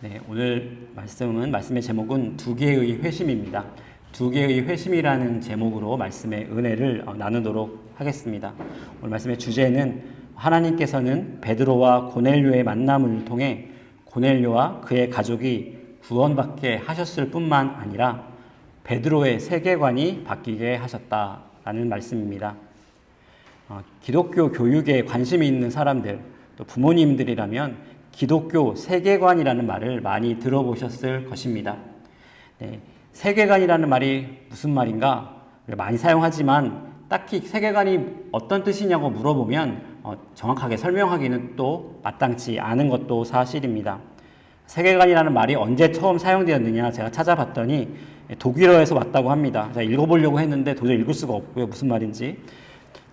네, 오늘 말씀의 제목은 두 개의 회심입니다. 두 개의 회심이라는 제목으로 말씀의 은혜를 나누도록 하겠습니다. 오늘 말씀의 주제는 하나님께서는 베드로와 고넬료의 만남을 통해 고넬료와 그의 가족이 구원받게 하셨을 뿐만 아니라 베드로의 세계관이 바뀌게 하셨다라는 말씀입니다. 기독교 교육에 관심이 있는 사람들, 또 부모님들이라면 기독교 세계관이라는 말을 많이 들어보셨을 것입니다. 네, 세계관이라는 말이 무슨 말인가? 많이 사용하지만 딱히 세계관이 어떤 뜻이냐고 물어보면 정확하게 설명하기는 또 마땅치 않은 것도 사실입니다. 세계관이라는 말이 언제 처음 사용되었느냐 제가 찾아봤더니 독일어에서 왔다고 합니다. 제가 읽어보려고 했는데 도저히 읽을 수가 없고요. 무슨 말인지.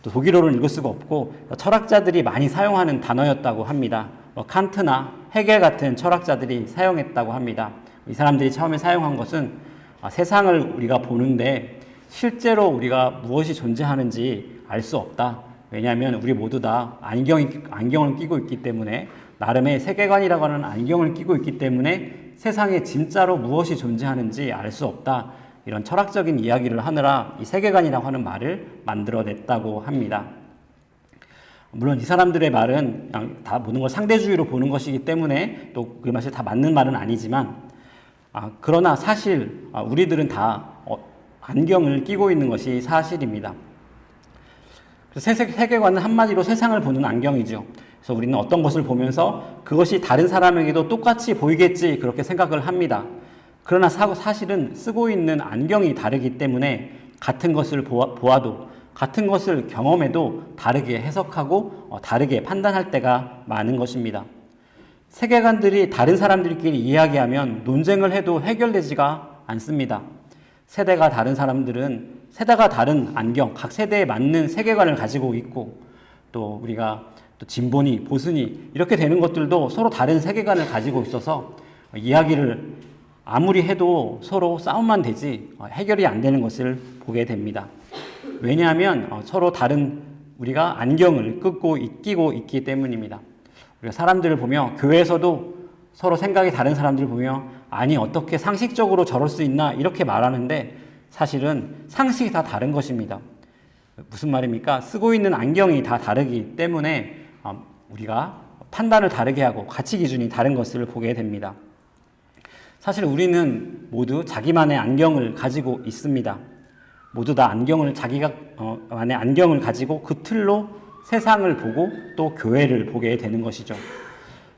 또 독일어로는 읽을 수가 없고 철학자들이 많이 사용하는 단어였다고 합니다. 칸트나 헤겔 같은 철학자들이 사용했다고 합니다. 이 사람들이 처음에 사용한 것은 세상을 우리가 보는데 실제로 우리가 무엇이 존재하는지 알 수 없다. 왜냐하면 우리 모두 다 안경을 끼고 있기 때문에 나름의 세계관이라고 하는 안경을 끼고 있기 때문에 세상에 진짜로 무엇이 존재하는지 알 수 없다. 이런 철학적인 이야기를 하느라 이 세계관이라고 하는 말을 만들어냈다고 합니다. 물론 이 사람들의 말은 그냥 다 모든 걸 상대주의로 보는 것이기 때문에 또 그 말이 다 맞는 말은 아니지만 그러나 사실 우리들은 다 안경을 끼고 있는 것이 사실입니다. 그래서 세계관은 한마디로 세상을 보는 안경이죠. 그래서 우리는 어떤 것을 보면서 그것이 다른 사람에게도 똑같이 보이겠지 그렇게 생각을 합니다. 그러나 사실은 쓰고 있는 안경이 다르기 때문에 같은 것을 보아도 같은 것을 경험해도 다르게 해석하고 다르게 판단할 때가 많은 것입니다. 세계관들이 다른 사람들끼리 이야기하면 논쟁을 해도 해결되지가 않습니다. 세대가 다른 안경, 각 세대에 맞는 세계관을 가지고 있고 또 우리가 또 진보니 보수니 이렇게 되는 것들도 서로 다른 세계관을 가지고 있어서 이야기를 아무리 해도 서로 싸움만 되지 해결이 안 되는 것을 보게 됩니다. 왜냐하면 서로 다른 우리가 안경을 끼고 있기 때문입니다. 우리가 사람들을 보며 교회에서도 서로 생각이 다른 사람들을 보며 아니 어떻게 상식적으로 저럴 수 있나 이렇게 말하는데 사실은 상식이 다 다른 것입니다. 무슨 말입니까? 쓰고 있는 안경이 다 다르기 때문에 우리가 판단을 다르게 하고 가치 기준이 다른 것을 보게 됩니다. 사실 우리는 모두 자기만의 안경을 가지고 있습니다. 모두 다 자기만의 안경을 가지고 그 틀로 세상을 보고 또 교회를 보게 되는 것이죠.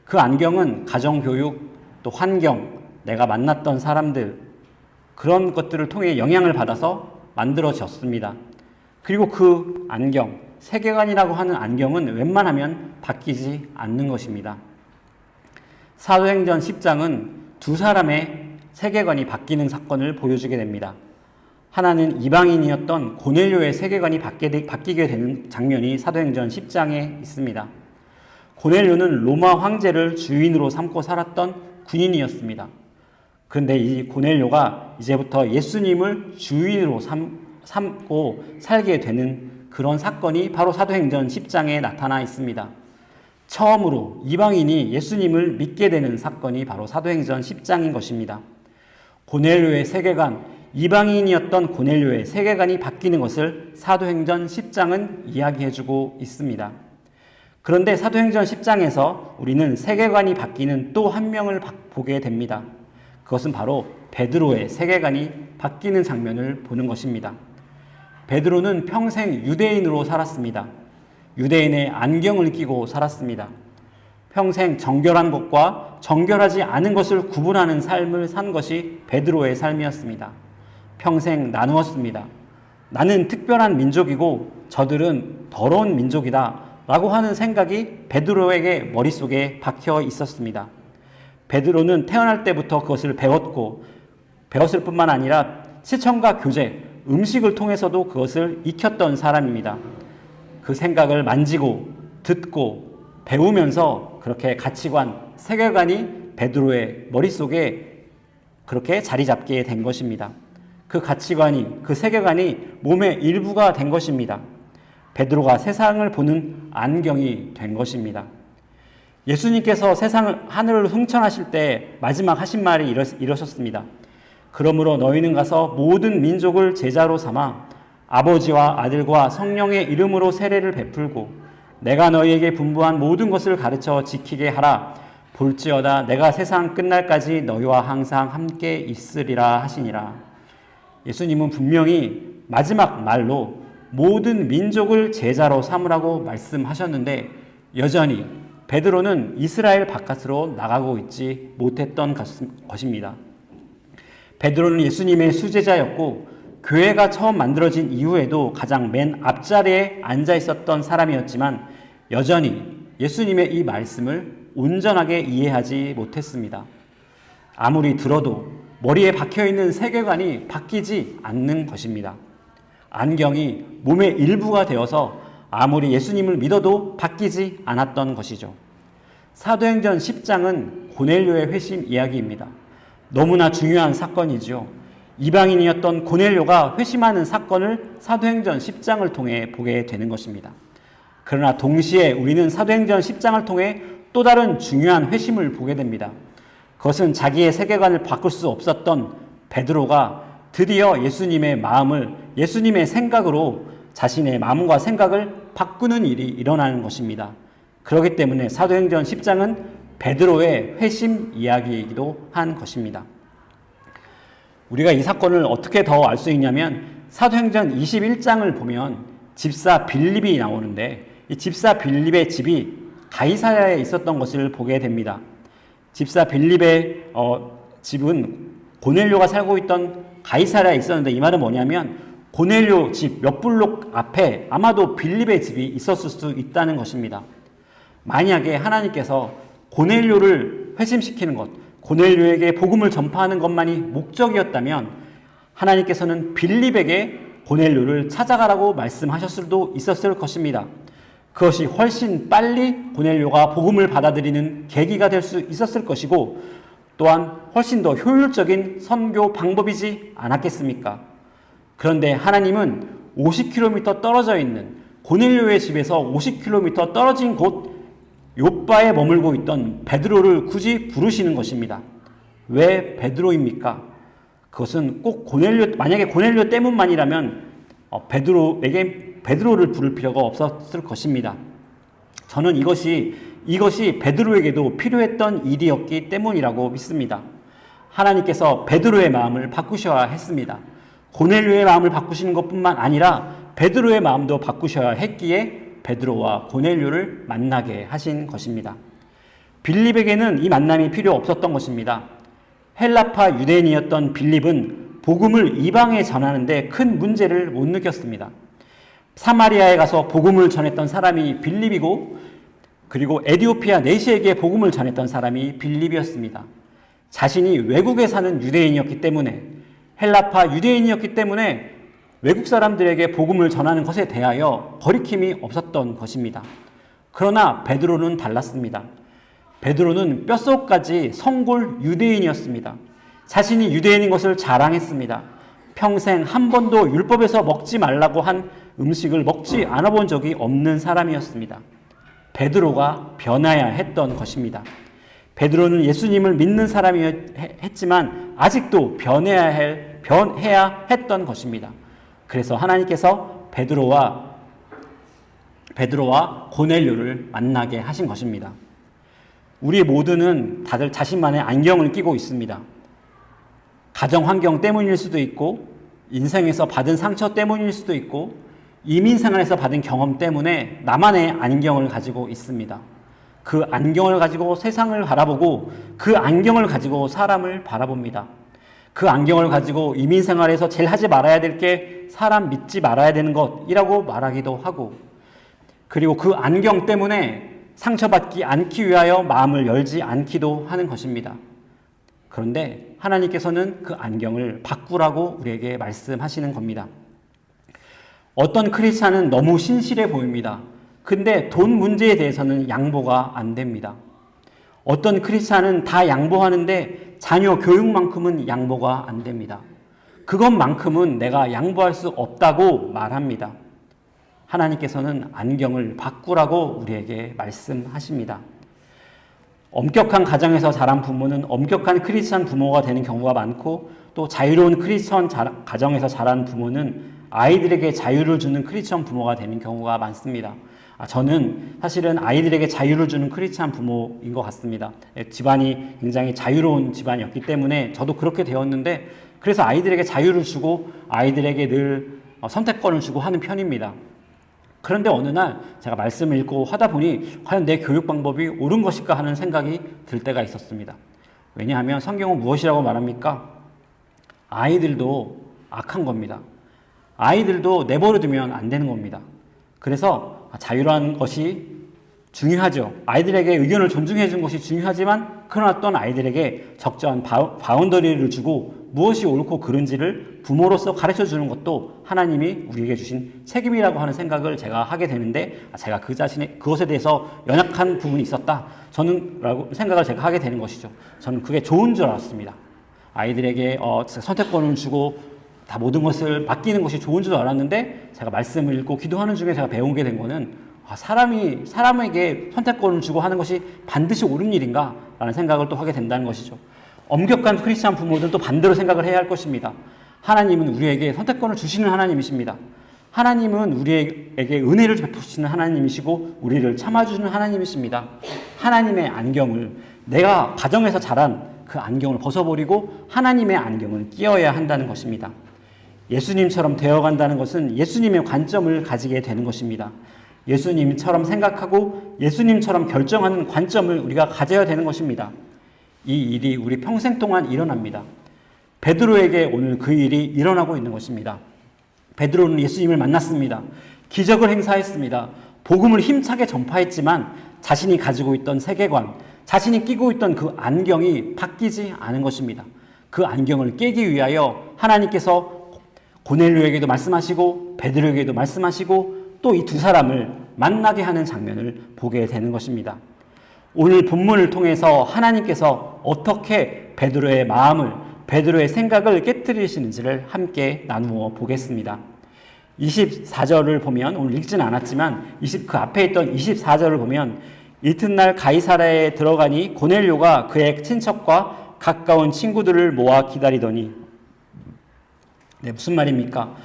그 안경은 가정교육, 또 환경, 내가 만났던 사람들, 그런 것들을 통해 영향을 받아서 만들어졌습니다. 그리고 그 안경, 세계관이라고 하는 안경은 웬만하면 바뀌지 않는 것입니다. 사도행전 10장은 두 사람의 세계관이 바뀌는 사건을 보여주게 됩니다. 하나는 이방인이었던 고넬료의 세계관이 바뀌게 되는 장면이 사도행전 10장에 있습니다. 고넬료는 로마 황제를 주인으로 삼고 살았던 군인이었습니다. 그런데 이 고넬료가 이제부터 예수님을 주인으로 삼고 살게 되는 그런 사건이 바로 사도행전 10장에 나타나 있습니다. 처음으로 이방인이 예수님을 믿게 되는 사건이 바로 사도행전 10장인 것입니다. 고넬료의 세계관, 이방인이었던 고넬료의 세계관이 바뀌는 것을 사도행전 10장은 이야기해주고 있습니다. 그런데 사도행전 10장에서 우리는 세계관이 바뀌는 또 한 명을 보게 됩니다. 그것은 바로 베드로의 세계관이 바뀌는 장면을 보는 것입니다. 베드로는 평생 유대인으로 살았습니다. 유대인의 안경을 끼고 살았습니다. 평생 정결한 것과 정결하지 않은 것을 구분하는 삶을 산 것이 베드로의 삶이었습니다. 평생 나누었습니다. 나는 특별한 민족이고 저들은 더러운 민족이다 라고 하는 생각이 베드로에게 머릿속에 박혀 있었습니다. 베드로는 태어날 때부터 그것을 배웠을 뿐만 아니라 시청과 교제, 음식을 통해서도 그것을 익혔던 사람입니다. 그 생각을 만지고 듣고 배우면서 그렇게 가치관, 세계관이 베드로의 머릿속에 그렇게 자리 잡게 된 것입니다. 그 가치관이, 그 세계관이 몸의 일부가 된 것입니다. 베드로가 세상을 보는 안경이 된 것입니다. 예수님께서 하늘을 승천하실 때 마지막 하신 말이 이러셨습니다. 그러므로 너희는 가서 모든 민족을 제자로 삼아 아버지와 아들과 성령의 이름으로 세례를 베풀고 내가 너희에게 분부한 모든 것을 가르쳐 지키게 하라. 볼지어다 내가 세상 끝날까지 너희와 항상 함께 있으리라 하시니라. 예수님은 분명히 마지막 말로 모든 민족을 제자로 삼으라고 말씀하셨는데 여전히 베드로는 이스라엘 바깥으로 나가고 있지 못했던 것입니다. 베드로는 예수님의 수제자였고 교회가 처음 만들어진 이후에도 가장 맨 앞자리에 앉아 있었던 사람이었지만 여전히 예수님의 이 말씀을 온전하게 이해하지 못했습니다. 아무리 들어도 머리에 박혀있는 세계관이 바뀌지 않는 것입니다. 안경이 몸의 일부가 되어서 아무리 예수님을 믿어도 바뀌지 않았던 것이죠. 사도행전 10장은 고넬료의 회심 이야기입니다. 너무나 중요한 사건이죠. 이방인이었던 고넬료가 회심하는 사건을 사도행전 10장을 통해 보게 되는 것입니다. 그러나 동시에 우리는 사도행전 10장을 통해 또 다른 중요한 회심을 보게 됩니다. 그것은 자기의 세계관을 바꿀 수 없었던 베드로가 드디어 예수님의 마음을 예수님의 생각으로 자신의 마음과 생각을 바꾸는 일이 일어나는 것입니다. 그렇기 때문에 사도행전 10장은 베드로의 회심 이야기이기도 한 것입니다. 우리가 이 사건을 어떻게 더 알 수 있냐면 사도행전 21장을 보면 집사 빌립이 나오는데 이 집사 빌립의 집이 가이사랴에 있었던 것을 보게 됩니다. 집사 빌립의 집은 고넬료가 살고 있던 가이사랴에 있었는데 이 말은 뭐냐면 고넬료 집 몇 블록 앞에 아마도 빌립의 집이 있었을 수 있다는 것입니다. 만약에 하나님께서 고넬료를 회심시키는 것, 고넬료에게 복음을 전파하는 것만이 목적이었다면 하나님께서는 빌립에게 고넬료를 찾아가라고 말씀하셨을 수도 있었을 것입니다. 그것이 훨씬 빨리 고넬료가 복음을 받아들이는 계기가 될 수 있었을 것이고 또한 훨씬 더 효율적인 선교 방법이지 않았겠습니까? 그런데 하나님은 50km 떨어져 있는 고넬료의 집에서 50km 떨어진 곳 욥바에 머물고 있던 베드로를 굳이 부르시는 것입니다. 왜 베드로입니까? 그것은 꼭 만약에 고넬료 때문만이라면 베드로를 부를 필요가 없었을 것입니다. 저는 이것이 베드로에게도 필요했던 일이었기 때문이라고 믿습니다. 하나님께서 베드로의 마음을 바꾸셔야 했습니다. 고넬료의 마음을 바꾸시는 것뿐만 아니라 베드로의 마음도 바꾸셔야 했기에 베드로와 고넬료를 만나게 하신 것입니다. 빌립에게는 이 만남이 필요 없었던 것입니다. 헬라파 유대인이었던 빌립은 복음을 이방에 전하는데 큰 문제를 못 느꼈습니다. 사마리아에 가서 복음을 전했던 사람이 빌립이고 그리고 에디오피아 내시에게 복음을 전했던 사람이 빌립이었습니다. 자신이 외국에 사는 유대인이었기 때문에 헬라파 유대인이었기 때문에 외국 사람들에게 복음을 전하는 것에 대하여 거리낌이 없었던 것입니다. 그러나 베드로는 달랐습니다. 베드로는 뼛속까지 성골 유대인이었습니다. 자신이 유대인인 것을 자랑했습니다. 평생 한 번도 율법에서 먹지 말라고 한 음식을 먹지 않아 본 적이 없는 사람이었습니다. 베드로가 변해야 했던 것입니다. 베드로는 예수님을 믿는 사람이었지만 아직도 변해야 했던 것입니다. 그래서 하나님께서 베드로와 고넬료를 만나게 하신 것입니다. 우리 모두는 다들 자신만의 안경을 끼고 있습니다. 가정 환경 때문일 수도 있고 인생에서 받은 상처 때문일 수도 있고 이민 생활에서 받은 경험 때문에 나만의 안경을 가지고 있습니다. 그 안경을 가지고 세상을 바라보고 그 안경을 가지고 사람을 바라봅니다. 그 안경을 가지고 이민 생활에서 제일 하지 말아야 될 게 사람 믿지 말아야 되는 것이라고 말하기도 하고 그리고 그 안경 때문에 상처받지 않기 위하여 마음을 열지 않기도 하는 것입니다. 그런데 하나님께서는 그 안경을 바꾸라고 우리에게 말씀하시는 겁니다. 어떤 크리스찬은 너무 신실해 보입니다. 근데 돈 문제에 대해서는 양보가 안 됩니다. 어떤 크리스찬은 다 양보하는데 자녀 교육만큼은 양보가 안 됩니다. 그것만큼은 내가 양보할 수 없다고 말합니다. 하나님께서는 안경을 바꾸라고 우리에게 말씀하십니다. 엄격한 가정에서 자란 부모는 엄격한 크리스천 부모가 되는 경우가 많고, 또 자유로운 크리스천 가정에서 자란 부모는 아이들에게 자유를 주는 크리스천 부모가 되는 경우가 많습니다. 저는 사실은 아이들에게 자유를 주는 크리스찬 부모인 것 같습니다. 집안이 굉장히 자유로운 집안이었기 때문에 저도 그렇게 되었는데, 그래서 아이들에게 자유를 주고 아이들에게 늘 선택권을 주고 하는 편입니다. 그런데 어느 날 제가 말씀을 읽고 하다 보니 과연 내 교육 방법이 옳은 것일까 하는 생각이 들 때가 있었습니다. 왜냐하면 성경은 무엇이라고 말합니까? 아이들도 악한 겁니다. 아이들도 내버려 두면 안 되는 겁니다. 그래서 자유라는 것이 중요하죠. 아이들에게 의견을 존중해 준 것이 중요하지만, 그러나 또한 아이들에게 적절한 바운더리를 주고 무엇이 옳고 그른지를 부모로서 가르쳐 주는 것도 하나님이 우리에게 주신 책임이라고 하는 생각을 제가 하게 되는데, 제가 그것에 대해서 연약한 부분이 있었다, 라고 생각을 제가 하게 되는 것이죠. 저는 그게 좋은 줄 알았습니다. 아이들에게 선택권을 주고 다 모든 것을 맡기는 것이 좋은 줄 알았는데, 제가 말씀을 읽고 기도하는 중에 제가 배우게 된 거는 사람에게 선택권을 주고 하는 것이 반드시 옳은 일인가? 라는 생각을 또 하게 된다는 것이죠. 엄격한 크리스찬 부모들도 반대로 생각을 해야 할 것입니다. 하나님은 우리에게 선택권을 주시는 하나님이십니다. 하나님은 우리에게 은혜를 베푸시는 하나님이시고 우리를 참아주시는 하나님이십니다. 하나님의 안경을, 내가 가정에서 자란 그 안경을 벗어버리고 하나님의 안경을 끼워야 한다는 것입니다. 예수님처럼 되어간다는 것은 예수님의 관점을 가지게 되는 것입니다. 예수님처럼 생각하고 예수님처럼 결정하는 관점을 우리가 가져야 되는 것입니다. 이 일이 우리 평생 동안 일어납니다. 베드로에게 오늘 그 일이 일어나고 있는 것입니다. 베드로는 예수님을 만났습니다. 기적을 행사했습니다. 복음을 힘차게 전파했지만 자신이 가지고 있던 세계관, 자신이 끼고 있던 그 안경이 바뀌지 않은 것입니다. 그 안경을 깨기 위하여 하나님께서 고넬료에게도 말씀하시고 베드로에게도 말씀하시고 또 이 두 사람을 만나게 하는 장면을 보게 되는 것입니다. 오늘 본문을 통해서 하나님께서 어떻게 베드로의 마음을, 베드로의 생각을 깨뜨리시는지를 함께 나누어 보겠습니다. 24절을 보면, 오늘 읽지는 않았지만 그 앞에 있던 24절을 보면, 이튿날 가이사랴에 들어가니 고넬료가 그의 친척과 가까운 친구들을 모아 기다리더니, 무슨 말입니까?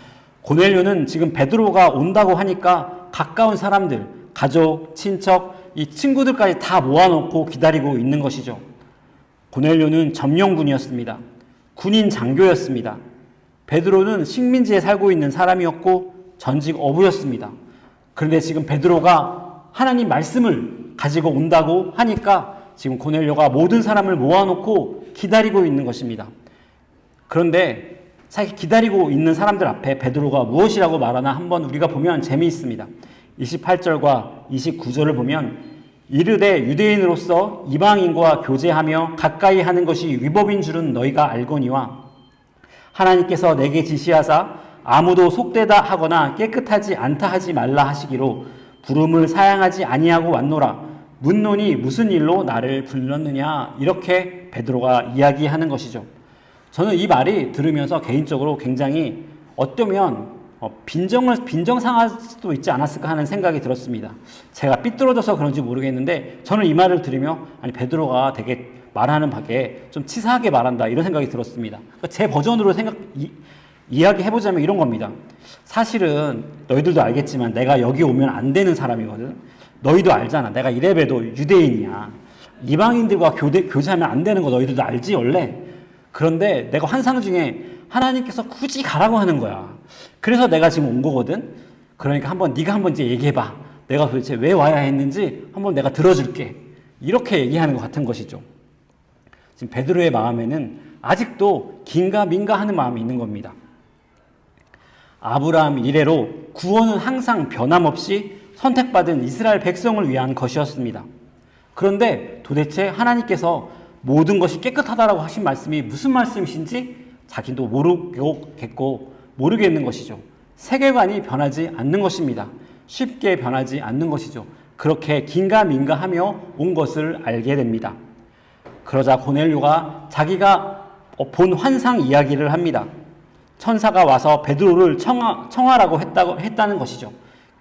고넬료는 지금 베드로가 온다고 하니까 가까운 사람들, 가족, 친척, 이 친구들까지 다 모아놓고 기다리고 있는 것이죠. 고넬료는 점령군이었습니다. 군인 장교였습니다. 베드로는 식민지에 살고 있는 사람이었고 전직 어부였습니다. 그런데 지금 베드로가 하나님 말씀을 가지고 온다고 하니까 지금 고넬료가 모든 사람을 모아놓고 기다리고 있는 것입니다. 그런데 사실 기다리고 있는 사람들 앞에 베드로가 무엇이라고 말하나 한번 우리가 보면 재미있습니다. 28절과 29절을 보면, 이르되 유대인으로서 이방인과 교제하며 가까이 하는 것이 위법인 줄은 너희가 알거니와 하나님께서 내게 지시하사 아무도 속되다 하거나 깨끗하지 않다 하지 말라 하시기로 부름을 사양하지 아니하고 왔노라. 묻노니 무슨 일로 나를 불렀느냐. 이렇게 베드로가 이야기하는 것이죠. 저는 이 말이 들으면서 개인적으로 굉장히 어쩌면 빈정상할 수도 있지 않았을까 하는 생각이 들었습니다. 제가 삐뚤어져서 그런지 모르겠는데 저는 이 말을 들으며 베드로가 되게 말하는 바에 좀 치사하게 말한다, 이런 생각이 들었습니다. 제 버전으로 이야기해보자면 이런 겁니다. 사실은 너희들도 알겠지만 내가 여기 오면 안 되는 사람이거든. 너희도 알잖아. 내가 이래봬도 유대인이야. 이방인들과 교제하면 안 되는 거 너희들도 알지 원래. 그런데 내가 환상 중에 하나님께서 굳이 가라고 하는 거야. 그래서 내가 지금 온 거거든. 그러니까 네가 한번 이제 얘기해봐. 내가 도대체 왜 와야 했는지 한번 내가 들어줄게. 이렇게 얘기하는 것 같은 것이죠. 지금 베드로의 마음에는 아직도 긴가민가 하는 마음이 있는 겁니다. 아브라함 이래로 구원은 항상 변함없이 선택받은 이스라엘 백성을 위한 것이었습니다. 그런데 도대체 하나님께서 모든 것이 깨끗하다라고 하신 말씀이 무슨 말씀이신지 자기도 모르겠는 것이죠. 세계관이 변하지 않는 것입니다. 쉽게 변하지 않는 것이죠. 그렇게 긴가민가하며 온 것을 알게 됩니다. 그러자 고넬료가 자기가 본 환상 이야기를 합니다. 천사가 와서 베드로를 청하라고 했다는 것이죠.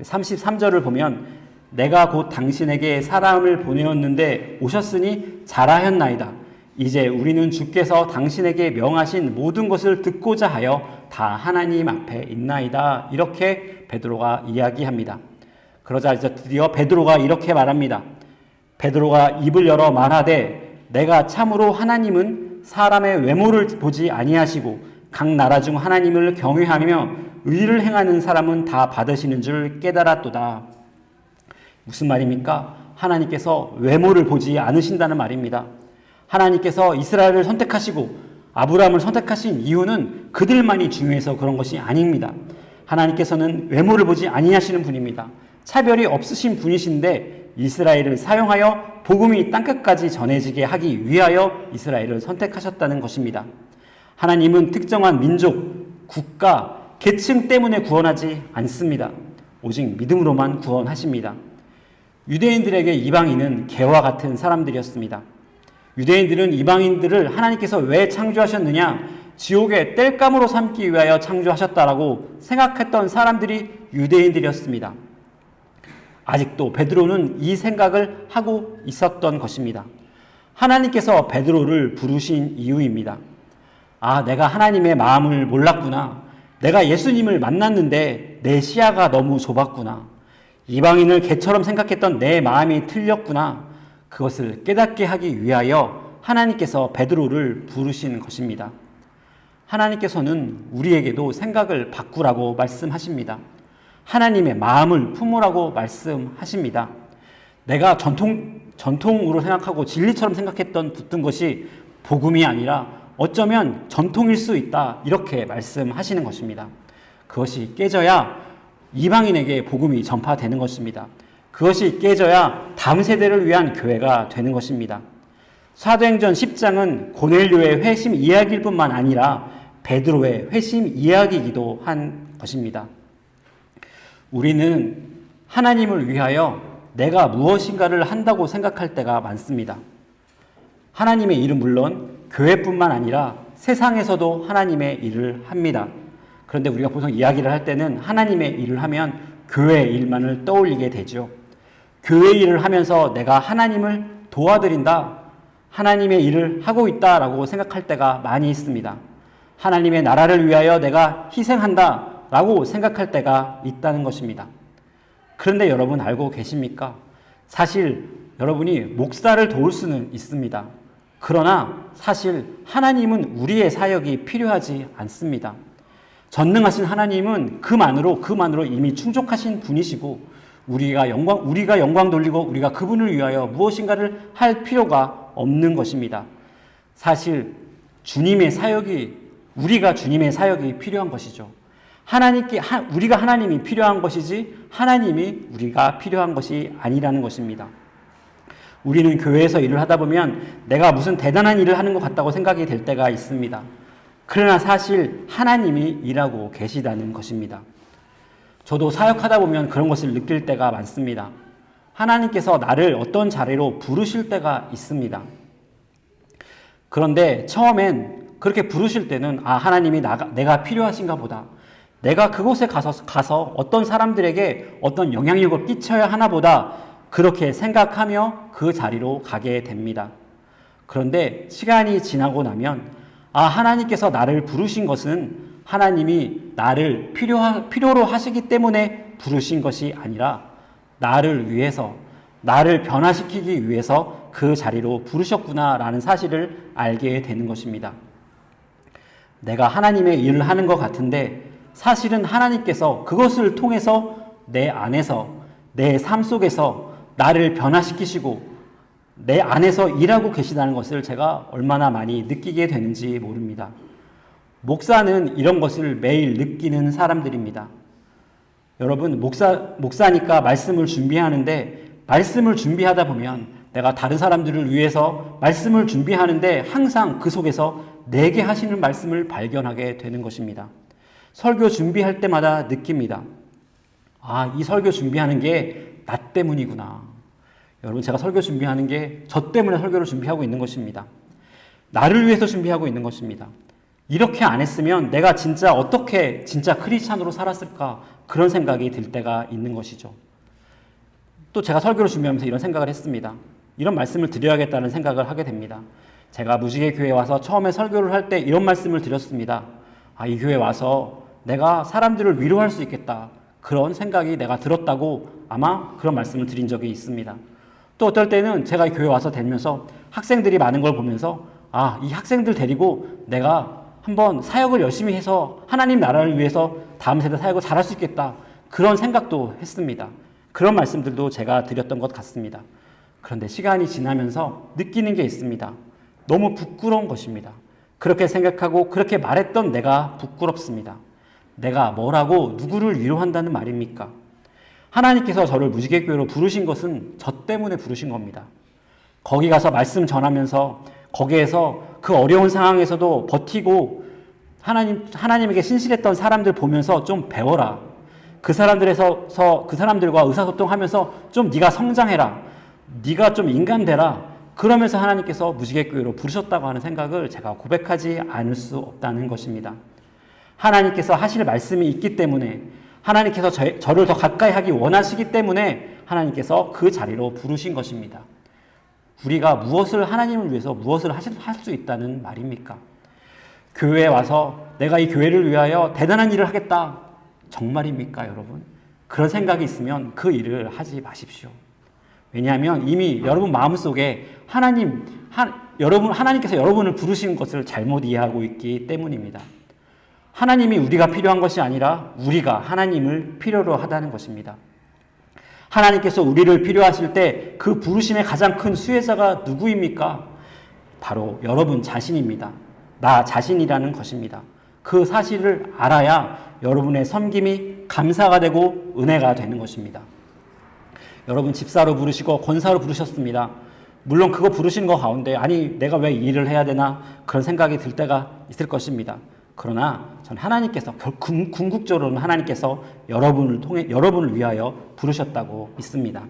33절을 보면 내가 곧 당신에게 사람을 보내었는데 오셨으니 잘하였나이다. 이제 우리는 주께서 당신에게 명하신 모든 것을 듣고자 하여 다 하나님 앞에 있나이다. 이렇게 베드로가 이야기합니다. 그러자 이제 드디어 베드로가 이렇게 말합니다. 베드로가 입을 열어 말하되 내가 참으로 하나님은 사람의 외모를 보지 아니하시고 각 나라 중 하나님을 경외하며 의를 행하는 사람은 다 받으시는 줄 깨달았도다. 무슨 말입니까? 하나님께서 외모를 보지 않으신다는 말입니다. 하나님께서 이스라엘을 선택하시고 아브라함을 선택하신 이유는 그들만이 중요해서 그런 것이 아닙니다. 하나님께서는 외모를 보지 아니하시는 분입니다. 차별이 없으신 분이신데 이스라엘을 사용하여 복음이 땅끝까지 전해지게 하기 위하여 이스라엘을 선택하셨다는 것입니다. 하나님은 특정한 민족, 국가, 계층 때문에 구원하지 않습니다. 오직 믿음으로만 구원하십니다. 유대인들에게 이방인은 개와 같은 사람들이었습니다. 유대인들은 이방인들을 하나님께서 왜 창조하셨느냐? 지옥의 땔감으로 삼기 위하여 창조하셨다라고 생각했던 사람들이 유대인들이었습니다. 아직도 베드로는 이 생각을 하고 있었던 것입니다. 하나님께서 베드로를 부르신 이유입니다. 아, 내가 하나님의 마음을 몰랐구나. 내가 예수님을 만났는데 내 시야가 너무 좁았구나. 이방인을 개처럼 생각했던 내 마음이 틀렸구나. 그것을 깨닫게 하기 위하여 하나님께서 베드로를 부르신 것입니다. 하나님께서는 우리에게도 생각을 바꾸라고 말씀하십니다. 하나님의 마음을 품으라고 말씀하십니다. 내가 전통으로 생각하고 진리처럼 생각했던 붙든 것이 복음이 아니라 어쩌면 전통일 수 있다. 이렇게 말씀하시는 것입니다. 그것이 깨져야 이방인에게 복음이 전파되는 것입니다. 그것이 깨져야 다음 세대를 위한 교회가 되는 것입니다. 사도행전 10장은 고넬료의 회심 이야기일 뿐만 아니라 베드로의 회심 이야기이기도 한 것입니다. 우리는 하나님을 위하여 내가 무엇인가를 한다고 생각할 때가 많습니다. 하나님의 일은 물론 교회뿐만 아니라 세상에서도 하나님의 일을 합니다. 그런데 우리가 보통 이야기를 할 때는 하나님의 일을 하면 교회 일만을 떠올리게 되죠. 교회 일을 하면서 내가 하나님을 도와드린다, 하나님의 일을 하고 있다라고 생각할 때가 많이 있습니다. 하나님의 나라를 위하여 내가 희생한다 라고 생각할 때가 있다는 것입니다. 그런데 여러분 알고 계십니까? 사실 여러분이 목사를 도울 수는 있습니다. 그러나 사실 하나님은 우리의 사역이 필요하지 않습니다. 전능하신 하나님은 그만으로 이미 충족하신 분이시고 우리가 영광 돌리고 우리가 그분을 위하여 무엇인가를 할 필요가 없는 것입니다. 사실 우리가 주님의 사역이 필요한 것이죠. 우리가 하나님이 필요한 것이지 하나님이 우리가 필요한 것이 아니라는 것입니다. 우리는 교회에서 일을 하다 보면 내가 무슨 대단한 일을 하는 것 같다고 생각이 될 때가 있습니다. 그러나 사실 하나님이 일하고 계시다는 것입니다. 저도 사역하다 보면 그런 것을 느낄 때가 많습니다. 하나님께서 나를 어떤 자리로 부르실 때가 있습니다. 그런데 처음엔 그렇게 부르실 때는 하나님이 내가 필요하신가 보다. 내가 그곳에 가서 어떤 사람들에게 어떤 영향력을 끼쳐야 하나 보다. 그렇게 생각하며 그 자리로 가게 됩니다. 그런데 시간이 지나고 나면 하나님께서 나를 부르신 것은 하나님이 나를 필요로 하시기 때문에 부르신 것이 아니라 나를 위해서, 나를 변화시키기 위해서 그 자리로 부르셨구나라는 사실을 알게 되는 것입니다. 내가 하나님의 일을 하는 것 같은데 사실은 하나님께서 그것을 통해서 내 안에서, 내 삶 속에서 나를 변화시키시고 내 안에서 일하고 계시다는 것을 제가 얼마나 많이 느끼게 되는지 모릅니다. 목사는 이런 것을 매일 느끼는 사람들입니다. 여러분, 목사니까 말씀을 준비하는데 말씀을 준비하다 보면 내가 다른 사람들을 위해서 말씀을 준비하는데 항상 그 속에서 내게 하시는 말씀을 발견하게 되는 것입니다. 설교 준비할 때마다 느낍니다. 이 설교 준비하는 게 나 때문이구나. 여러분, 제가 설교 준비하는 게 저 때문에 설교를 준비하고 있는 것입니다. 나를 위해서 준비하고 있는 것입니다. 이렇게 안 했으면 내가 어떻게 진짜 크리스찬으로 살았을까? 그런 생각이 들 때가 있는 것이죠. 또 제가 설교를 준비하면서 이런 생각을 했습니다. 이런 말씀을 드려야겠다는 생각을 하게 됩니다. 제가 무지개 교회에 와서 처음에 설교를 할 때 이런 말씀을 드렸습니다. 이 교회에 와서 내가 사람들을 위로할 수 있겠다. 그런 생각이 내가 들었다고 아마 그런 말씀을 드린 적이 있습니다. 또 어떨 때는 제가 이 교회에 와서 다니면서 학생들이 많은 걸 보면서 이 학생들 데리고 내가 한번 사역을 열심히 해서 하나님 나라를 위해서 다음 세대 사역을 잘할 수 있겠다. 그런 생각도 했습니다. 그런 말씀들도 제가 드렸던 것 같습니다. 그런데 시간이 지나면서 느끼는 게 있습니다. 너무 부끄러운 것입니다. 그렇게 생각하고 그렇게 말했던 내가 부끄럽습니다. 내가 뭐라고 누구를 위로한다는 말입니까? 하나님께서 저를 무지개교회로 부르신 것은 저 때문에 부르신 겁니다. 거기 가서 말씀 전하면서 거기에서 그 어려운 상황에서도 버티고 하나님에게 신실했던 사람들 보면서 좀 배워라. 그 사람들과 의사소통하면서 좀 네가 성장해라. 네가 좀 인간 되라. 그러면서 하나님께서 무지개교회로 부르셨다고 하는 생각을 제가 고백하지 않을 수 없다는 것입니다. 하나님께서 하실 말씀이 있기 때문에 하나님께서 저를 더 가까이 하기 원하시기 때문에 하나님께서 그 자리로 부르신 것입니다. 우리가 무엇을 하나님을 위해서 무엇을 할 수 있다는 말입니까? 교회에 와서 내가 이 교회를 위하여 대단한 일을 하겠다. 정말입니까, 여러분? 그런 생각이 있으면 그 일을 하지 마십시오. 왜냐하면 이미 여러분 마음속에 하나님께서 여러분을 부르신 것을 잘못 이해하고 있기 때문입니다. 하나님이 우리가 필요한 것이 아니라 우리가 하나님을 필요로 하다는 것입니다. 하나님께서 우리를 필요하실 때 그 부르심의 가장 큰 수혜자가 누구입니까? 바로 여러분 자신입니다. 나 자신이라는 것입니다. 그 사실을 알아야 여러분의 섬김이 감사가 되고 은혜가 되는 것입니다. 여러분 집사로 부르시고 권사로 부르셨습니다. 물론 그거 부르신 것 가운데 내가 왜 이 일을 해야 되나 그런 생각이 들 때가 있을 것입니다. 그러나 전 하나님께서 궁극적으로는 하나님께서 여러분을 위하여 부르셨다고 믿습니다.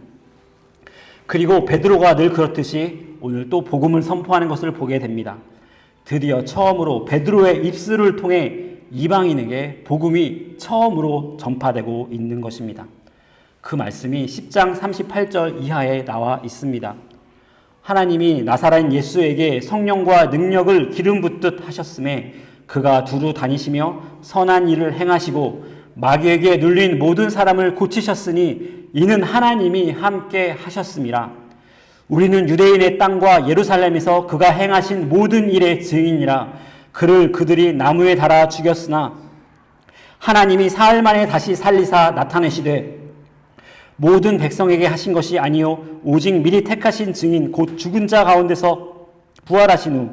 그리고 베드로가 늘 그렇듯이 오늘 또 복음을 선포하는 것을 보게 됩니다. 드디어 처음으로 베드로의 입술을 통해 이방인에게 복음이 처음으로 전파되고 있는 것입니다. 그 말씀이 10장 38절 이하에 나와 있습니다. 하나님이 나사렛 예수에게 성령과 능력을 기름 붓듯 하셨음에 그가 두루 다니시며 선한 일을 행하시고 마귀에게 눌린 모든 사람을 고치셨으니 이는 하나님이 함께 하셨음이라. 우리는 유대인의 땅과 예루살렘에서 그가 행하신 모든 일의 증인이라. 그를 그들이 나무에 달아 죽였으나 하나님이 사흘 만에 다시 살리사 나타내시되 모든 백성에게 하신 것이 아니요 오직 미리 택하신 증인 곧 죽은 자 가운데서 부활하신 후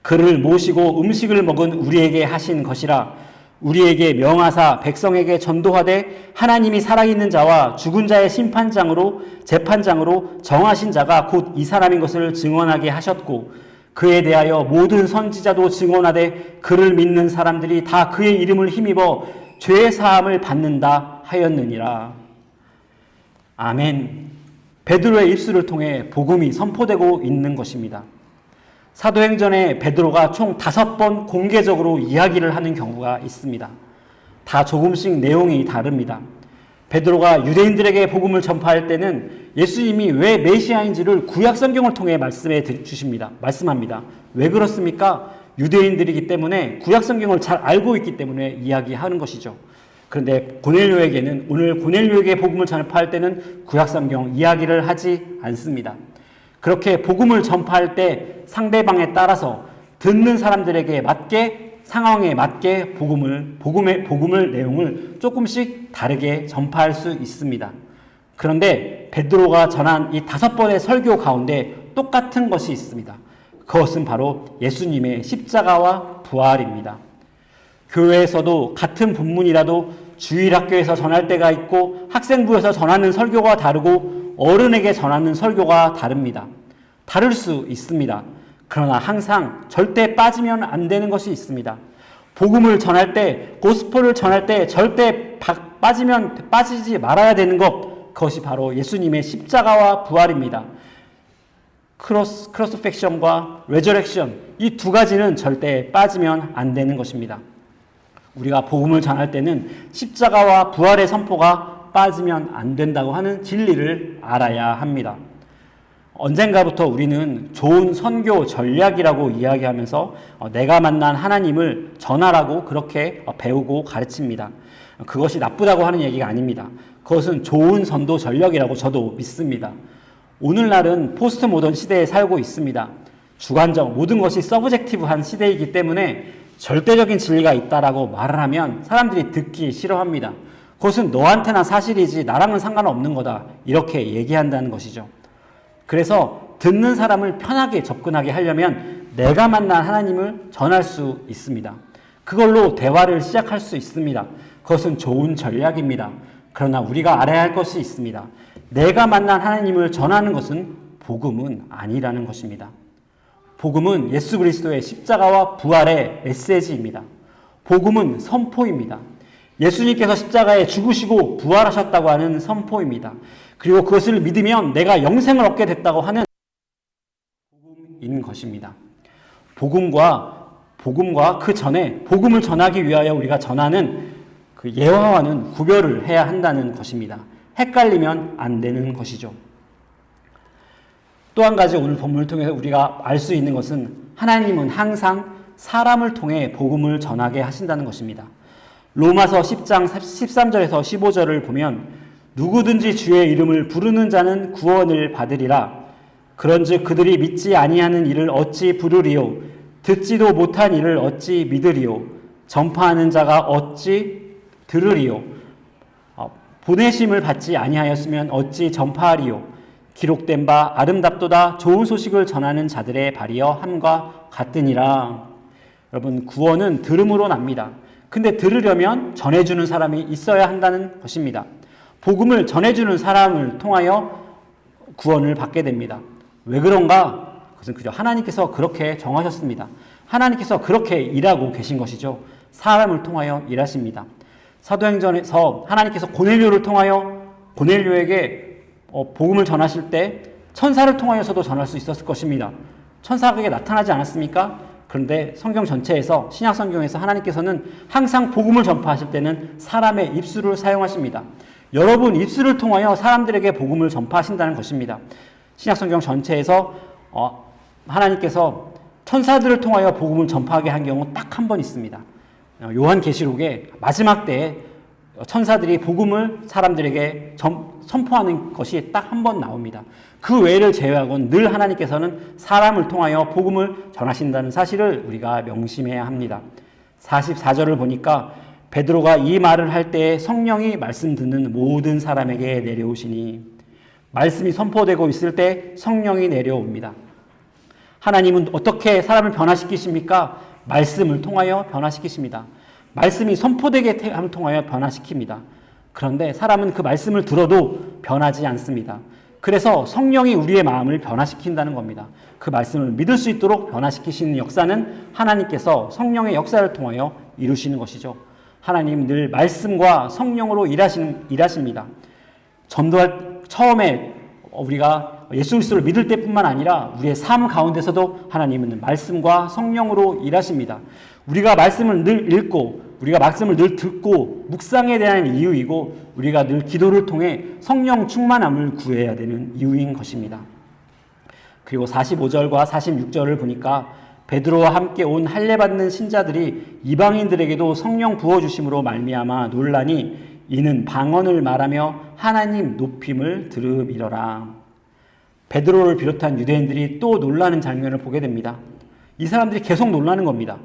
그를 모시고 음식을 먹은 우리에게 하신 것이라. 우리에게 명하사 백성에게 전도하되 하나님이 살아있는 자와 죽은 자의 재판장으로 정하신 자가 곧 이 사람인 것을 증언하게 하셨고 그에 대하여 모든 선지자도 증언하되 그를 믿는 사람들이 다 그의 이름을 힘입어 죄 사함을 받는다 하였느니라. 아멘. 베드로의 입술을 통해 복음이 선포되고 있는 것입니다. 사도행전에 베드로가 총 5번 공개적으로 이야기를 하는 경우가 있습니다. 다 조금씩 내용이 다릅니다. 베드로가 유대인들에게 복음을 전파할 때는 예수님이 왜 메시아인지를 구약 성경을 통해 말씀합니다. 왜 그렇습니까? 유대인들이기 때문에 구약 성경을 잘 알고 있기 때문에 이야기하는 것이죠. 그런데 오늘 고넬료에게 복음을 전파할 때는 구약 성경 이야기를 하지 않습니다. 그렇게 복음을 전파할 때 상대방에 따라서 듣는 사람들에게 맞게 상황에 맞게 복음의 내용을 조금씩 다르게 전파할 수 있습니다. 그런데 베드로가 전한 이 5번의 설교 가운데 똑같은 것이 있습니다. 그것은 바로 예수님의 십자가와 부활입니다. 교회에서도 같은 본문이라도 주일학교에서 전할 때가 있고 학생부에서 전하는 설교가 다르고 어른에게 전하는 설교가 다릅니다. 다를 수 있습니다. 그러나 항상 절대 빠지면 안 되는 것이 있습니다. 복음을 전할 때, 고스펠을 전할 때 절대 빠지지 말아야 되는 그것이 바로 예수님의 십자가와 부활입니다. 크로스팩션과 레저렉션, 이 두 가지는 절대 빠지면 안 되는 것입니다. 우리가 복음을 전할 때는 십자가와 부활의 선포가 빠지면 안 된다고 하는 진리를 알아야 합니다. 언젠가부터 우리는 좋은 선교 전략이라고 이야기하면서 내가 만난 하나님을 전하라고 그렇게 배우고 가르칩니다. 그것이 나쁘다고 하는 얘기가 아닙니다. 그것은 좋은 선도 전략이라고 저도 믿습니다. 오늘날은 포스트 모던 시대에 살고 있습니다. 주관적, 모든 것이 서브젝티브한 시대이기 때문에 절대적인 진리가 있다라고 말을 하면 사람들이 듣기 싫어합니다. 그것은 너한테나 사실이지 나랑은 상관없는 거다. 이렇게 얘기한다는 것이죠. 그래서 듣는 사람을 편하게 접근하게 하려면 내가 만난 하나님을 전할 수 있습니다. 그걸로 대화를 시작할 수 있습니다. 그것은 좋은 전략입니다. 그러나 우리가 알아야 할 것이 있습니다. 내가 만난 하나님을 전하는 것은 복음은 아니라는 것입니다. 복음은 예수 그리스도의 십자가와 부활의 메시지입니다. 복음은 선포입니다. 예수님께서 십자가에 죽으시고 부활하셨다고 하는 선포입니다. 그리고 그것을 믿으면 내가 영생을 얻게 됐다고 하는 복음인 것입니다. 복음과 그 전에 복음을 전하기 위하여 우리가 전하는 그 예화와는 구별을 해야 한다는 것입니다. 헷갈리면 안 되는 것이죠. 또 한 가지 오늘 본문을 통해서 우리가 알 수 있는 것은 하나님은 항상 사람을 통해 복음을 전하게 하신다는 것입니다. 로마서 10장 13절에서 15절을 보면 누구든지 주의 이름을 부르는 자는 구원을 받으리라. 그런즉 그들이 믿지 아니하는 이를 어찌 부르리요? 듣지도 못한 이를 어찌 믿으리요? 전파하는 자가 어찌 들으리요? 보내심을 받지 아니하였으면 어찌 전파하리요? 기록된 바 아름답도다 좋은 소식을 전하는 자들의 발이여 함과 같으니라. 여러분, 구원은 들음으로 납니다. 근데 들으려면 전해주는 사람이 있어야 한다는 것입니다. 복음을 전해주는 사람을 통하여 구원을 받게 됩니다. 왜 그런가? 그것은 그저 하나님께서 그렇게 정하셨습니다. 하나님께서 그렇게 일하고 계신 것이죠. 사람을 통하여 일하십니다. 사도행전에서 하나님께서 고넬료를 통하여 고넬료에게 복음을 전하실 때 천사를 통하여서도 전할 수 있었을 것입니다. 천사가 그게 나타나지 않았습니까? 그런데 성경 전체에서 신약 성경에서 하나님께서는 항상 복음을 전파하실 때는 사람의 입술을 사용하십니다. 여러분 입술을 통하여 사람들에게 복음을 전파하신다는 것입니다. 신약 성경 전체에서 하나님께서 천사들을 통하여 복음을 전파하게 한 경우 딱 한 번 있습니다. 요한계시록의 마지막 때에 천사들이 복음을 사람들에게 선포하는 것이 딱 한 번 나옵니다. 그 외를 제외하고는 늘 하나님께서는 사람을 통하여 복음을 전하신다는 사실을 우리가 명심해야 합니다. 44절을 보니까 베드로가 이 말을 할 때에 성령이 말씀 듣는 모든 사람에게 내려오시니, 말씀이 선포되고 있을 때 성령이 내려옵니다. 하나님은 어떻게 사람을 변화시키십니까? 말씀을 통하여 변화시키십니다. 말씀이 선포되게 함을 통하여 변화시킵니다. 그런데 사람은 그 말씀을 들어도 변하지 않습니다. 그래서 성령이 우리의 마음을 변화시킨다는 겁니다. 그 말씀을 믿을 수 있도록 변화시키시는 역사는 하나님께서 성령의 역사를 통하여 이루시는 것이죠. 하나님 늘 말씀과 성령으로 일하십니다. 전도할 처음에 우리가 예수 그리스도를 믿을 때뿐만 아니라 우리의 삶 가운데서도 하나님은 말씀과 성령으로 일하십니다. 우리가 말씀을 늘 읽고 우리가 말씀을 늘 듣고 묵상에 대한 이유이고 우리가 늘 기도를 통해 성령 충만함을 구해야 되는 이유인 것입니다. 그리고 45절과 46절을 보니까 베드로와 함께 온 할례받는 신자들이 이방인들에게도 성령 부어주심으로 말미암아 놀라니 이는 방언을 말하며 하나님 높임을 들음이러라. 베드로를 비롯한 유대인들이 또 놀라는 장면을 보게 됩니다. 이 사람들이 계속 놀라는 겁니다.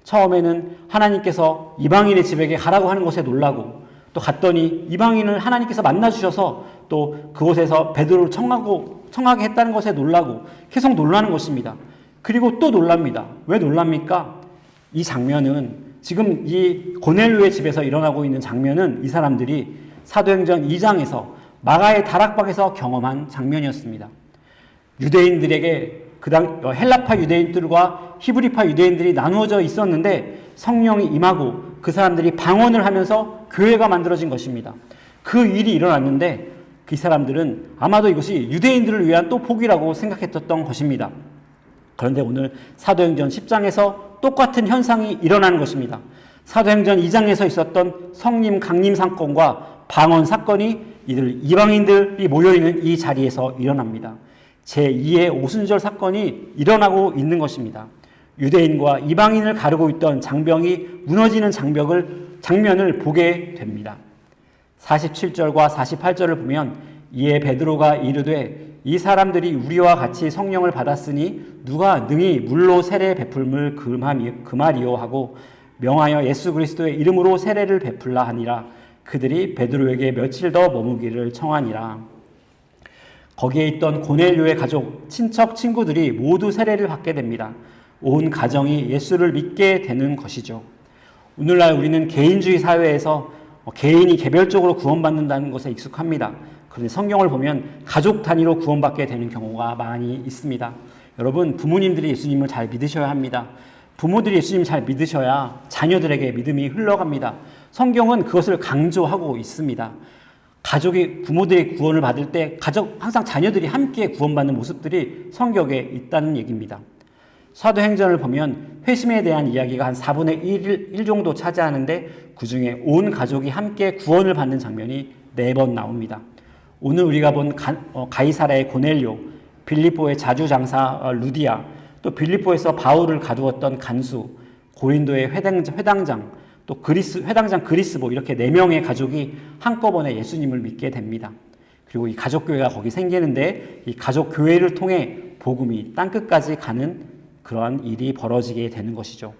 처음에는 하나님께서 이방인의 집에게 가라고 하는 것에 놀라고, 또 갔더니 이방인을 하나님께서 만나주셔서 또 그곳에서 베드로를 청하게 했다는 것에 놀라고 계속 놀라는 것입니다. 그리고 또 놀랍니다. 왜 놀랍니까? 이 장면은 지금 이 고넬료의 집에서 일어나고 있는 장면은 이 사람들이 사도행전 2장에서 마가의 다락방에서 경험한 장면이었습니다. 유대인들에게 헬라파 유대인들과 히브리파 유대인들이 나누어져 있었는데 성령이 임하고 그 사람들이 방언을 하면서 교회가 만들어진 것입니다. 그 일이 일어났는데 그 사람들은 아마도 이것이 유대인들을 위한 또 복이라고 생각했던 것입니다. 그런데 오늘 사도행전 10장에서 똑같은 현상이 일어나는 것입니다. 사도행전 2장에서 있었던 성림 강림 사건과 방언 사건이 이방인들이 모여있는 이 자리에서 일어납니다. 제2의 오순절 사건이 일어나고 있는 것입니다. 유대인과 이방인을 가르고 있던 장벽이 무너지는 장면을 보게 됩니다. 47절과 48절을 보면 이에 베드로가 이르되 이 사람들이 우리와 같이 성령을 받았으니 누가 능히 물로 세례 베풀물 금하리요 하고 명하여 예수 그리스도의 이름으로 세례를 베풀라 하니라. 그들이 베드로에게 며칠 더 머무기를 청하니라. 거기에 있던 고넬료의 가족, 친척, 친구들이 모두 세례를 받게 됩니다. 온 가정이 예수를 믿게 되는 것이죠. 오늘날 우리는 개인주의 사회에서 개인이 개별적으로 구원받는다는 것에 익숙합니다. 그런데 성경을 보면 가족 단위로 구원받게 되는 경우가 많이 있습니다. 여러분, 부모님들이 예수님을 잘 믿으셔야 합니다. 부모들이 예수님을 잘 믿으셔야 자녀들에게 믿음이 흘러갑니다. 성경은 그것을 강조하고 있습니다. 부모들이 구원을 받을 때 항상 자녀들이 함께 구원받는 모습들이 성경에 있다는 얘기입니다. 사도행전을 보면 회심에 대한 이야기가 한 4분의 1 정도 차지하는데 그 중에 온 가족이 함께 구원을 받는 장면이 4번 나옵니다. 오늘 우리가 본 가이사라의 고넬료, 빌립보의 자주장사 루디아, 또 빌립보에서 바울을 가두었던 간수, 고린도의 회당장, 또 회당장 그리스보, 이렇게 4명의 가족이 한꺼번에 예수님을 믿게 됩니다. 그리고 이 가족교회가 거기 생기는데 이 가족교회를 통해 복음이 땅끝까지 가는 그러한 일이 벌어지게 되는 것이죠.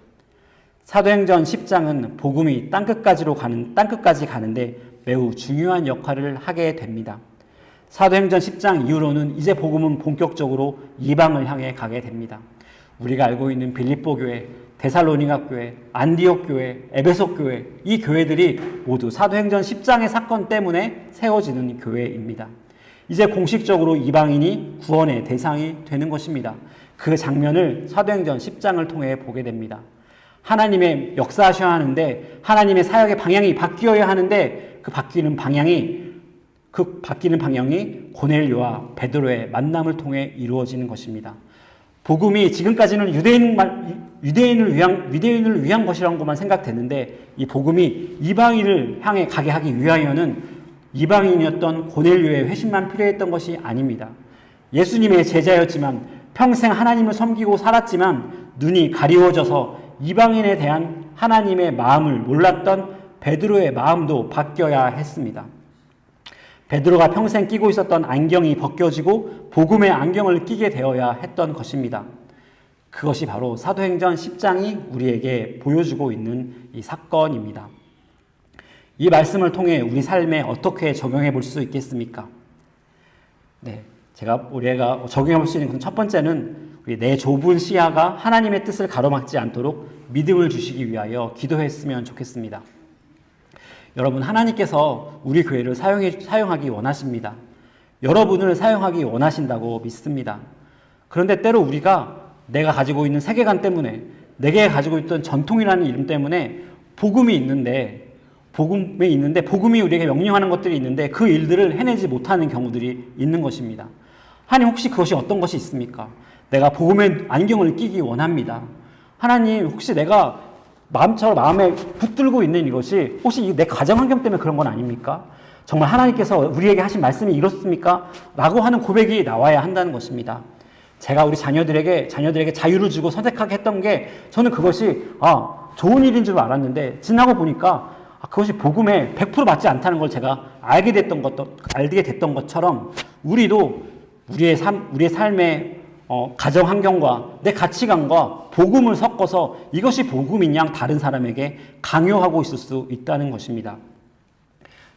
사도행전 10장은 복음이 땅끝까지 가는데 매우 중요한 역할을 하게 됩니다. 사도행전 10장 이후로는 이제 복음은 본격적으로 이방을 향해 가게 됩니다. 우리가 알고 있는 빌립보 교회, 데살로니가 교회, 안디옥 교회, 에베소 교회, 이 교회들이 모두 사도행전 10장의 사건 때문에 세워지는 교회입니다. 이제 공식적으로 이방인이 구원의 대상이 되는 것입니다. 그 장면을 사도행전 10장을 통해 보게 됩니다. 하나님의 역사하셔야 하는데 하나님의 사역의 방향이 바뀌어야 하는데 그 바뀌는 방향이 고넬료와 베드로의 만남을 통해 이루어지는 것입니다. 복음이 지금까지는 유대인을 위한 것이라는 것만 생각됐는데 이 복음이 이방인을 향해 가게 하기 위하여는 이방인이었던 고넬료의 회심만 필요했던 것이 아닙니다. 예수님의 제자였지만 평생 하나님을 섬기고 살았지만 눈이 가리워져서 이방인에 대한 하나님의 마음을 몰랐던 베드로의 마음도 바뀌어야 했습니다. 베드로가 평생 끼고 있었던 안경이 벗겨지고 복음의 안경을 끼게 되어야 했던 것입니다. 그것이 바로 사도행전 10장이 우리에게 보여주고 있는 이 사건입니다. 이 말씀을 통해 우리 삶에 어떻게 적용해 볼 수 있겠습니까? 우리가 적용해 볼 수 있는 첫 번째는 내 좁은 시야가 하나님의 뜻을 가로막지 않도록 믿음을 주시기 위하여 기도했으면 좋겠습니다. 여러분, 하나님께서 우리 교회를 사용하기 원하십니다. 여러분을 사용하기 원하신다고 믿습니다. 그런데 때로 우리가 내가 가지고 있는 세계관 때문에, 내게 가지고 있던 전통이라는 이름 때문에 복음이 있는데 복음이 우리에게 명령하는 것들이 있는데 그 일들을 해내지 못하는 경우들이 있는 것입니다. 하나님, 혹시 그것이 어떤 것이 있습니까? 내가 복음의 안경을 끼기 원합니다. 하나님, 혹시 내가 마음에 붙들고 있는 이것이 혹시 내 가정 환경 때문에 그런 건 아닙니까? 정말 하나님께서 우리에게 하신 말씀이 이렇습니까? 라고 하는 고백이 나와야 한다는 것입니다. 제가 우리 자녀들에게 자유를 주고 선택하게 했던 게 저는 그것이 좋은 일인 줄 알았는데 지나고 보니까 그것이 복음에 100% 맞지 않다는 걸 제가 알게 됐던 것처럼 우리도 우리의 삶의 가정 환경과 내 가치관과 복음을 섞어서 이것이 복음인 양 다른 사람에게 강요하고 있을 수 있다는 것입니다.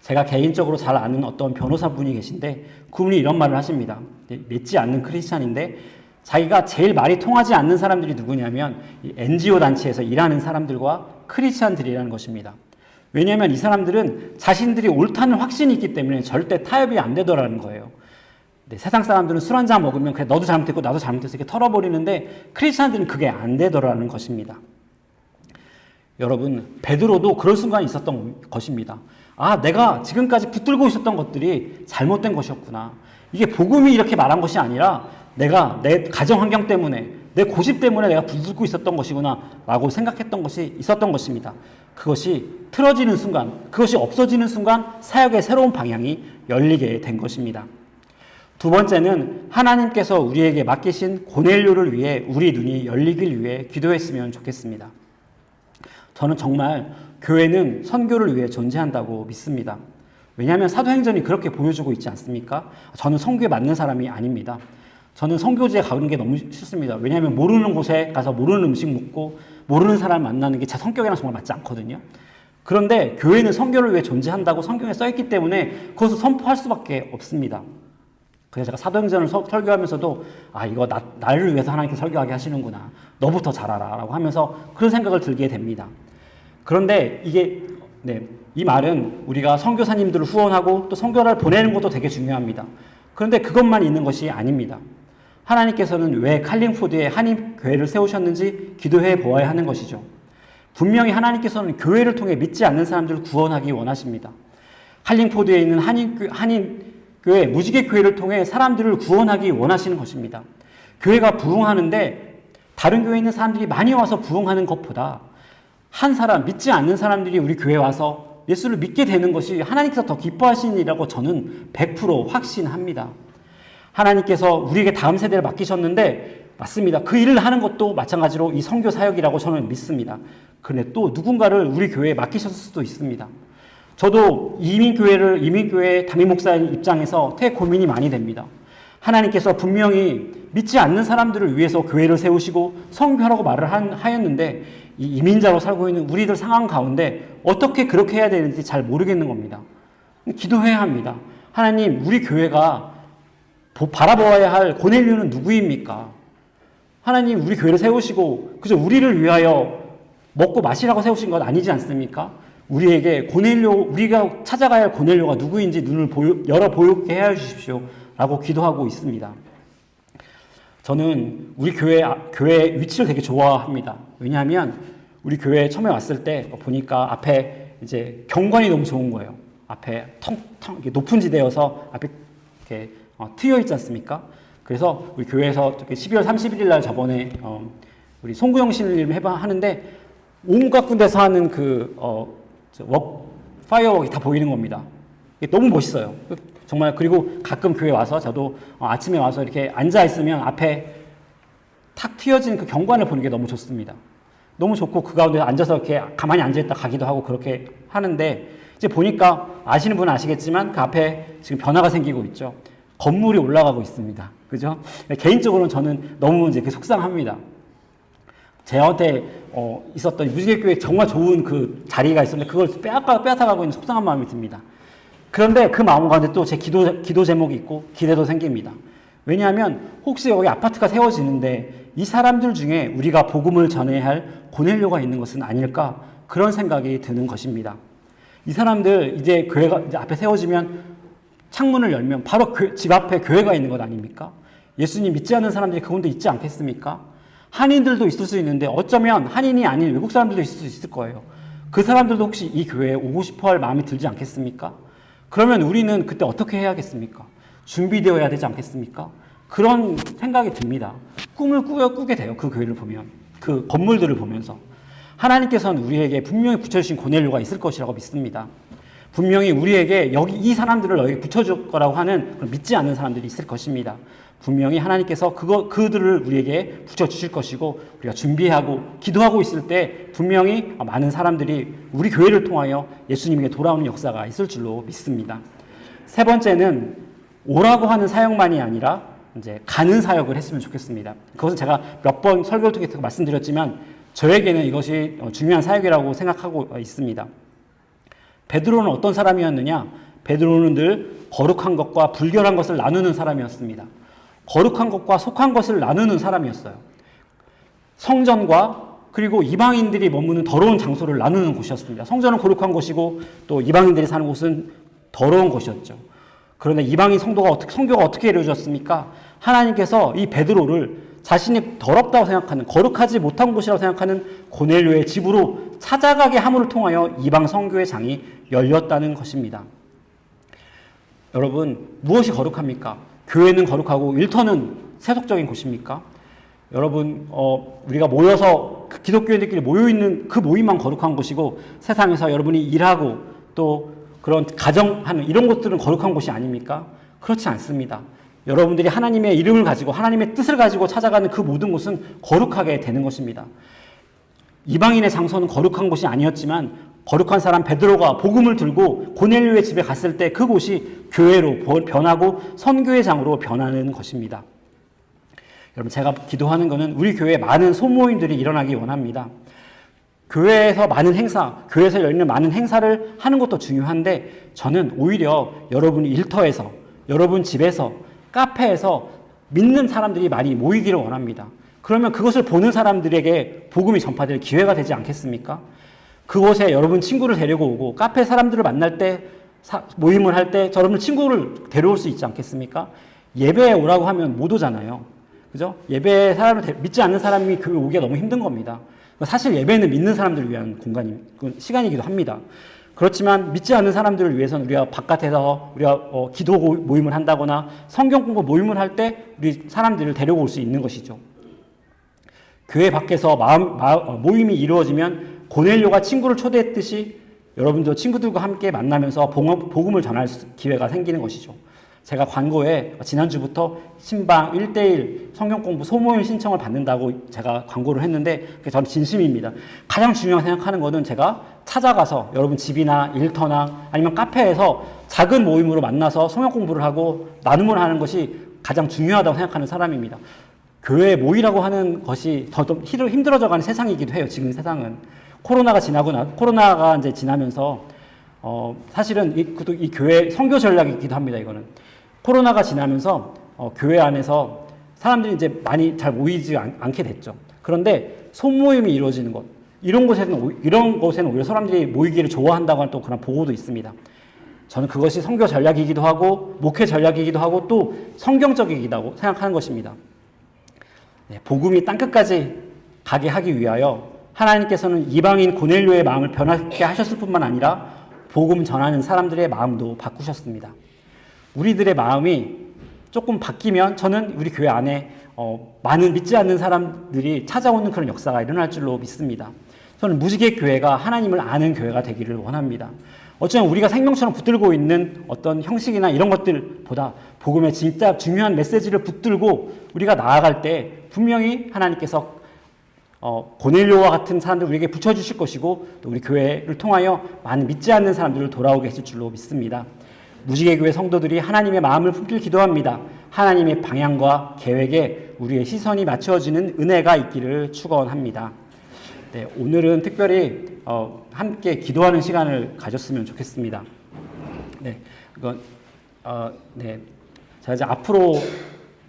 제가 개인적으로 잘 아는 어떤 변호사분이 계신데 그분이 이런 말을 하십니다. 믿지 않는 크리스찬인데 자기가 제일 말이 통하지 않는 사람들이 누구냐면 NGO 단체에서 일하는 사람들과 크리스찬들이라는 것입니다. 왜냐하면 이 사람들은 자신들이 옳다는 확신이 있기 때문에 절대 타협이 안 되더라는 거예요. 세상 사람들은 술 한잔 먹으면 그래 너도 잘못했고 나도 잘못했어 이렇게 털어버리는데 크리스찬들은 그게 안 되더라는 것입니다. 여러분, 베드로도 그럴 순간이 있었던 것입니다. 내가 지금까지 붙들고 있었던 것들이 잘못된 것이었구나. 이게 복음이 이렇게 말한 것이 아니라 내가 내 가정 환경 때문에 내 고집 때문에 내가 붙들고 있었던 것이구나 라고 생각했던 것이 있었던 것입니다. 그것이 틀어지는 순간, 그것이 없어지는 순간 사역의 새로운 방향이 열리게 된 것입니다. 두 번째는 하나님께서 우리에게 맡기신 고넬료를 위해 우리 눈이 열리길 위해 기도했으면 좋겠습니다. 저는 정말 교회는 선교를 위해 존재한다고 믿습니다. 왜냐하면 사도행전이 그렇게 보여주고 있지 않습니까? 저는 선교에 맞는 사람이 아닙니다. 저는 선교지에 가는 게 너무 싫습니다. 왜냐하면 모르는 곳에 가서 모르는 음식 먹고 모르는 사람 만나는 게 제 성격이랑 정말 맞지 않거든요. 그런데 교회는 선교를 위해 존재한다고 성경에 써있기 때문에 그것을 선포할 수밖에 없습니다. 그래서 제가 사도행전을 설교하면서도 이거 나를 위해서 하나님께 설교하게 하시는구나. 너부터 잘하라 라고 하면서 그런 생각을 들게 됩니다. 그런데 이 말은 우리가 선교사님들을 후원하고 또 선교를 보내는 것도 되게 중요합니다. 그런데 그것만 있는 것이 아닙니다. 하나님께서는 왜 칼링포드에 한인 교회를 세우셨는지 기도해 보아야 하는 것이죠. 분명히 하나님께서는 교회를 통해 믿지 않는 사람들을 구원하기 원하십니다. 칼링포드에 있는 한인 교회, 무지개 교회를 통해 사람들을 구원하기 원하시는 것입니다. 교회가 부흥하는데 다른 교회에 있는 사람들이 많이 와서 부흥하는 것보다 한 사람, 믿지 않는 사람들이 우리 교회에 와서 예수를 믿게 되는 것이 하나님께서 더 기뻐하시는 일이라고 저는 100% 확신합니다. 하나님께서 우리에게 다음 세대를 맡기셨는데 맞습니다. 그 일을 하는 것도 마찬가지로 이 선교 사역이라고 저는 믿습니다. 그런데 또 누군가를 우리 교회에 맡기셨을 수도 있습니다. 저도 이민교회 담임 목사의 입장에서 되게 고민이 많이 됩니다. 하나님께서 분명히 믿지 않는 사람들을 위해서 교회를 세우시고 선교하라고 말을 하였는데 이 이민자로 살고 있는 우리들 상황 가운데 어떻게 그렇게 해야 되는지 잘 모르겠는 겁니다. 기도해야 합니다. 하나님, 우리 교회가 바라보아야 할 고넬료는 누구입니까? 하나님, 우리 교회를 세우시고 그저 우리를 위하여 먹고 마시라고 세우신 것 아니지 않습니까? 우리에게 우리가 찾아가야 할 고넬료가 누구인지 눈을 열어 보이게 해 주십시오 라고 기도하고 있습니다. 저는 우리 교회 위치를 되게 좋아합니다. 왜냐하면 우리 교회에 처음에 왔을 때 보니까 앞에 이제 경관이 너무 좋은 거예요. 앞에 높은 지대여서 앞에 이렇게 트여 있지 않습니까? 그래서 우리 교회에서 12월 31일 날 저번에 우리 송구영 신을 하는데 온갖 군데서 하는 파이어웍이 다 보이는 겁니다. 이게 너무 멋있어요. 정말. 그리고 가끔 교회 와서 저도 아침에 와서 이렇게 앉아 있으면 앞에 탁 트여진 그 경관을 보는 게 너무 좋습니다. 너무 좋고 그 가운데 앉아서 이렇게 가만히 앉아있다 가기도 하고 그렇게 하는데 이제 보니까 아시는 분은 아시겠지만 그 앞에 지금 변화가 생기고 있죠. 건물이 올라가고 있습니다. 그죠? 개인적으로는 저는 너무 이제 속상합니다. 저한테 있었던 무지개교회 정말 좋은 그 자리가 있었는데 그걸 빼앗아가고 있는 속상한 마음이 듭니다. 그런데 그 마음 가운데 또 제 기도 제목이 있고 기대도 생깁니다. 왜냐하면 혹시 여기 아파트가 세워지는데 이 사람들 중에 우리가 복음을 전해야 할 고넬료가 있는 것은 아닐까 그런 생각이 드는 것입니다. 이 사람들 이제 교회가 이제 앞에 세워지면 창문을 열면 바로 집 앞에 교회가 있는 것 아닙니까? 예수님 믿지 않는 사람들이 그 가운데 있지 않겠습니까? 한인들도 있을 수 있는데 어쩌면 한인이 아닌 외국 사람들도 있을 수 있을 거예요. 그 사람들도 혹시 이 교회에 오고 싶어 할 마음이 들지 않겠습니까? 그러면 우리는 그때 어떻게 해야겠습니까? 준비되어야 되지 않겠습니까? 그런 생각이 듭니다. 꿈을 꾸게 돼요. 그 교회를 보면. 그 건물들을 보면서. 하나님께서는 우리에게 분명히 붙여주신 고넬료가 있을 것이라고 믿습니다. 분명히 우리에게 이 사람들을 너에게 붙여줄 거라고 하는 믿지 않는 사람들이 있을 것입니다. 분명히 하나님께서 그들을 우리에게 붙여주실 것이고 우리가 준비하고 기도하고 있을 때 분명히 많은 사람들이 우리 교회를 통하여 예수님에게 돌아오는 역사가 있을 줄로 믿습니다. 세 번째는 오라고 하는 사역만이 아니라 이제 가는 사역을 했으면 좋겠습니다. 그것은 제가 몇 번 설교를 통해서 말씀드렸지만 저에게는 이것이 중요한 사역이라고 생각하고 있습니다. 베드로는 어떤 사람이었느냐? 베드로는 늘 거룩한 것과 불결한 것을 나누는 사람이었습니다. 거룩한 것과 속한 것을 나누는 사람이었어요. 성전과 그리고 이방인들이 머무는 더러운 장소를 나누는 곳이었습니다. 성전은 거룩한 곳이고 또 이방인들이 사는 곳은 더러운 곳이었죠. 그런데 이방인 성교가 어떻게 이루어졌습니까? 하나님께서 이 베드로를 자신이 더럽다고 생각하는 거룩하지 못한 곳이라고 생각하는 고넬료의 집으로 찾아가게 함을 통하여 이방 선교의 장이 열렸다는 것입니다. 여러분, 무엇이 거룩합니까? 교회는 거룩하고 일터는 세속적인 곳입니까? 여러분, 우리가 모여서 그 기독교인들끼리 모여있는 그 모임만 거룩한 곳이고 세상에서 여러분이 일하고 또 그런 가정하는 이런 것들은 거룩한 곳이 아닙니까? 그렇지 않습니다. 여러분들이 하나님의 이름을 가지고 하나님의 뜻을 가지고 찾아가는 그 모든 곳은 거룩하게 되는 것입니다. 이방인의 장소는 거룩한 곳이 아니었지만 거룩한 사람 베드로가 복음을 들고 고넬료의 집에 갔을 때 그곳이 교회로 변하고 선교의 장으로 변하는 것입니다. 여러분, 제가 기도하는 것은 우리 교회에 많은 소모임들이 일어나기 원합니다. 교회에서 많은 행사, 교회에서 열리는 많은 행사를 하는 것도 중요한데 저는 오히려 여러분 일터에서, 여러분 집에서, 카페에서 믿는 사람들이 많이 모이기를 원합니다. 그러면 그것을 보는 사람들에게 복음이 전파될 기회가 되지 않겠습니까? 그곳에 여러분 친구를 데리고 오고 카페 사람들을 만날 때 모임을 할 때 여러분 친구를 데려올 수 있지 않겠습니까? 예배에 오라고 하면 못 오잖아요. 그죠? 예배에 사람을 믿지 않는 사람이 교회 오기가 너무 힘든 겁니다. 사실 예배는 믿는 사람들을 위한 시간이기도 합니다. 그렇지만 믿지 않는 사람들을 위해서는 우리가 바깥에서 우리가 기도 모임을 한다거나 성경 공부 모임을 할 때 우리 사람들을 데려올 수 있는 것이죠. 교회 밖에서 모임이 이루어지면 고넬료가 친구를 초대했듯이 여러분도 친구들과 함께 만나면서 복음을 전할 기회가 생기는 것이죠. 제가 광고에 지난주부터 신방 1:1 성경공부 소모임 신청을 받는다고 제가 광고를 했는데 저는 진심입니다. 가장 중요하게 생각하는 것은 제가 찾아가서 여러분 집이나 일터나 아니면 카페에서 작은 모임으로 만나서 성경공부를 하고 나눔을 하는 것이 가장 중요하다고 생각하는 사람입니다. 교회에 모이라고 하는 것이 더 힘들어져가는 세상이기도 해요. 지금 세상은. 코로나가 이제 지나면서 사실은 이 교회 선교 전략이기도 합니다. 이거는. 코로나가 지나면서 교회 안에서 사람들이 이제 많이 잘 모이지 않게 됐죠. 그런데 소모임이 이루어지는 것, 이런 곳에는 오히려 사람들이 모이기를 좋아한다고 하는 또 그런 보고도 있습니다. 저는 그것이 선교 전략이기도 하고 목회 전략이기도 하고 또 성경적이기도 하고 생각하는 것입니다. 네, 복음이 땅끝까지 가게 하기 위하여 하나님께서는 이방인 고넬료의 마음을 변하게 하셨을 뿐만 아니라 복음 전하는 사람들의 마음도 바꾸셨습니다. 우리들의 마음이 조금 바뀌면 저는 우리 교회 안에 많은 믿지 않는 사람들이 찾아오는 그런 역사가 일어날 줄로 믿습니다. 저는 무지개 교회가 하나님을 아는 교회가 되기를 원합니다. 어쩌면 우리가 생명처럼 붙들고 있는 어떤 형식이나 이런 것들보다 복음의 진짜 중요한 메시지를 붙들고 우리가 나아갈 때 분명히 하나님께서 고넬료와 같은 사람들 우리에게 붙여주실 것이고 또 우리 교회를 통하여 많은 믿지 않는 사람들을 돌아오게 해줄 줄로 믿습니다. 무지개교회 성도들이 하나님의 마음을 품길 기도합니다. 하나님의 방향과 계획에 우리의 시선이 맞춰지는 은혜가 있기를 축원합니다. 네, 오늘은 특별히 함께 기도하는 시간을 가졌으면 좋겠습니다. 네, 제가 이제 앞으로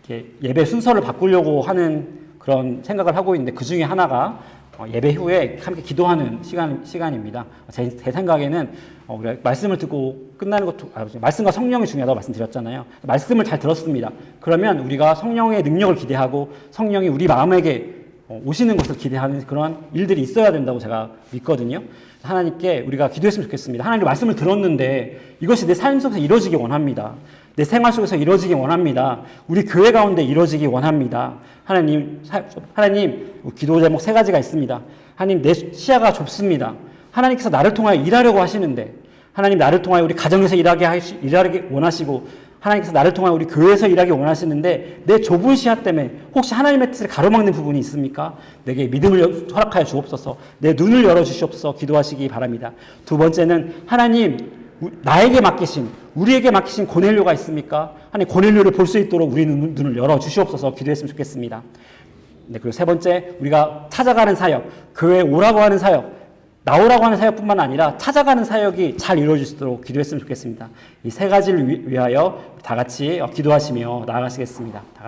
예배 순서를 바꾸려고 하는 그런 생각을 하고 있는데 그 중에 하나가 예배 후에 함께 기도하는 시간입니다. 제 생각에는 우리가 말씀을 듣고 끝나는 것도 말씀과 성령이 중요하다고 말씀드렸잖아요. 말씀을 잘 들었습니다. 그러면 우리가 성령의 능력을 기대하고 성령이 우리 마음에게 오시는 것을 기대하는 그런 일들이 있어야 된다고 제가 믿거든요. 하나님께 우리가 기도했으면 좋겠습니다. 하나님 말씀을 들었는데 이것이 내 삶 속에서 이루어지기 원합니다. 내 생활 속에서 이루어지기 원합니다. 우리 교회 가운데 이루어지기 원합니다. 하나님, 기도 제목 3가지가 있습니다. 하나님, 내 시야가 좁습니다. 하나님께서 나를 통하여 일하려고 하시는데, 하나님 나를 통하여 우리 가정에서 일하게 원하시고, 하나님께서 나를 통하여 우리 교회에서 일하기 원하시는데, 내 좁은 시야 때문에 혹시 하나님의 뜻을 가로막는 부분이 있습니까? 내게 믿음을 허락하여 주옵소서, 내 눈을 열어주시옵소서 기도하시기 바랍니다. 2번째는 하나님, 나에게 맡기신, 우리에게 맡기신 고넬료가 있습니까? 하나님, 고넬료를 볼 수 있도록 우리 눈을 열어주시옵소서 기도했으면 좋겠습니다. 네, 그리고 3번째, 우리가 찾아가는 사역, 교회에 오라고 하는 사역, 나오라고 하는 사역뿐만 아니라 찾아가는 사역이 잘 이루어질 수 있도록 기도했으면 좋겠습니다. 이 3가지를 위하여 다 같이 기도하시며 나아가시겠습니다. 다 같이.